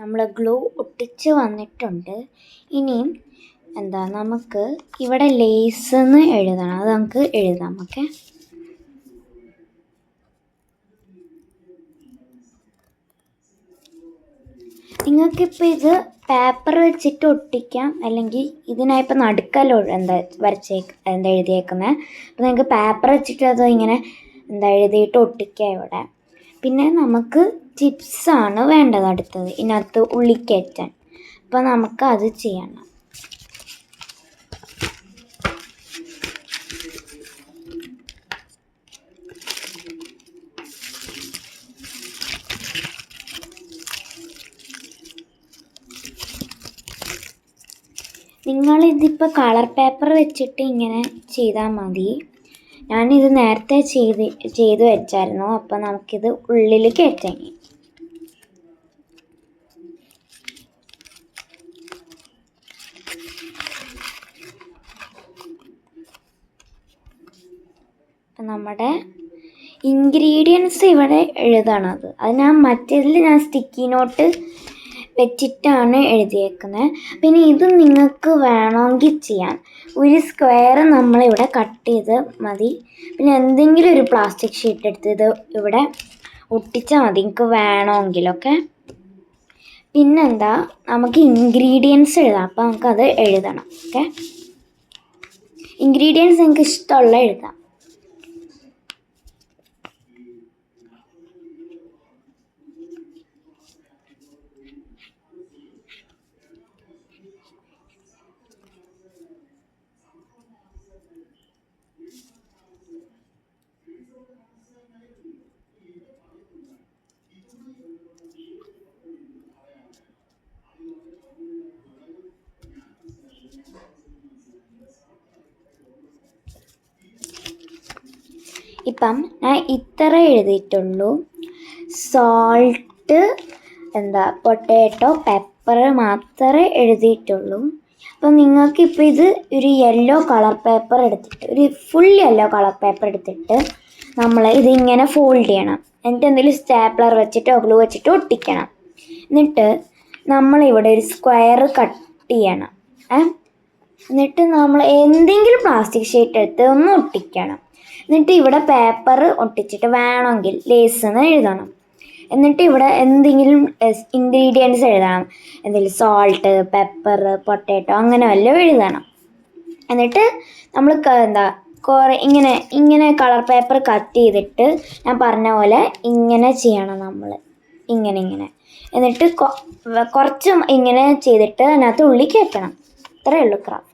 നമ്മൾ ഗ്ലൂ ഒട്ടിച്ച് വന്നിട്ടുണ്ട്. ഇനിയും നമുക്ക് ഇവിടെ ലേസ് എന്ന് എഴുതണം. അത് നമുക്ക് എഴുതാം. ഓക്കെ, നിങ്ങൾക്കിപ്പോൾ ഇത് പേപ്പർ വെച്ചിട്ട് ഒട്ടിക്കാം, അല്ലെങ്കിൽ ഇതിനായിപ്പോൾ നടുക്കല്ലോ എഴുതിയേക്കുന്നത്. അപ്പോൾ നിങ്ങൾക്ക് പേപ്പർ വെച്ചിട്ട് അത് ഇങ്ങനെ എഴുതിയിട്ട് ഒട്ടിക്കാം ഇവിടെ. പിന്നെ നമുക്ക് ചിപ്സാണ് വേണ്ടത് അടുത്തത്, ഇതിനകത്ത് ഉള്ളിക്കയറ്റാൻ. അപ്പോൾ നമുക്ക് അത് ചെയ്യണം. നിങ്ങളിതിപ്പോൾ കളർ പേപ്പർ വെച്ചിട്ട് ഇങ്ങനെ ചെയ്താൽ മതി. ഞാനിത് നേരത്തെ ചെയ്ത് വെച്ചായിരുന്നു. അപ്പോൾ നമുക്കിത് ഉള്ളിൽ കയറ്റാം. അപ്പം നമ്മുടെ ഇൻഗ്രീഡിയൻസ് ഇവിടെ എഴുതണത്. അത് മറ്റേതിൽ ഞാൻ സ്റ്റിക്കി നോട്ട് വെച്ചിട്ടാണ് എഴുതിയേക്കുന്നത്. പിന്നെ ഇത് നിങ്ങൾക്ക് വേണമെങ്കിൽ ചെയ്യാം. ഒരു സ്ക്വയർ നമ്മളിവിടെ കട്ട് ചെയ്ത് മതി. പിന്നെ എന്തെങ്കിലും ഒരു പ്ലാസ്റ്റിക് ഷീറ്റ് എടുത്ത് ഇത് ഇവിടെ ഒട്ടിച്ചാൽ മതി നിങ്ങൾക്ക് വേണമെങ്കിലൊക്കെ. പിന്നെന്താ, നമുക്ക് ഇൻഗ്രീഡിയൻസ് എഴുതാം. അപ്പോൾ നമുക്കത് എഴുതണം. ഓക്കെ, ഇൻഗ്രീഡിയൻസ് നിങ്ങൾക്ക് ഇഷ്ടമുള്ള എഴുതാം. ഇപ്പം ഞാൻ ഇത്ര എഴുതിയിട്ടുള്ളൂ. സോൾട്ട്, പൊട്ടാറ്റോ, പെപ്പർ മാത്രമേ എഴുതിയിട്ടുള്ളൂ. അപ്പം നിങ്ങൾക്കിപ്പോൾ ഇത് ഒരു യെല്ലോ കളർ പേപ്പർ എടുത്തിട്ട്, ഒരു ഫുൾ യെല്ലോ കളർ പേപ്പർ എടുത്തിട്ട് നമ്മൾ ഇതിങ്ങനെ ഫോൾഡ് ചെയ്യണം. എന്നിട്ട് എന്തെങ്കിലും സ്റ്റാപ്ലർ വെച്ചിട്ടോ ഗ്ലൂ വെച്ചിട്ടോ ഒട്ടിക്കണം. എന്നിട്ട് നമ്മളിവിടെ ഒരു സ്ക്വയർ കട്ട് ചെയ്യണം. എന്നിട്ട് നമ്മൾ എന്തെങ്കിലും പ്ലാസ്റ്റിക് ഷീറ്റ് എടുത്ത് ഒന്ന് ഒട്ടിക്കണം. എന്നിട്ട് ഇവിടെ പേപ്പർ ഒട്ടിച്ചിട്ട് വേണമെങ്കിൽ ലേസ് എന്ന് എഴുതണം. എന്നിട്ട് ഇവിടെ എന്തെങ്കിലും ഇൻഗ്രീഡിയൻസ് എഴുതണം. എന്തെങ്കിലും സോൾട്ട്, പെപ്പർ, പൊട്ടാറ്റോ അങ്ങനെ വല്ലതും എഴുതണം. എന്നിട്ട് നമ്മൾ ഇങ്ങനെ കളർ പേപ്പർ കട്ട് ചെയ്തിട്ട് ഞാൻ പറഞ്ഞ പോലെ ഇങ്ങനെ ചെയ്യണം. നമ്മൾ ഇങ്ങനെ എന്നിട്ട് കുറച്ച് ഇങ്ങനെ ചെയ്തിട്ട് അതിനകത്ത് ഉള്ളി കയറ്റണം. ഇത്രയേ ഉള്ളൂ ക്രാഫ്റ്റ്.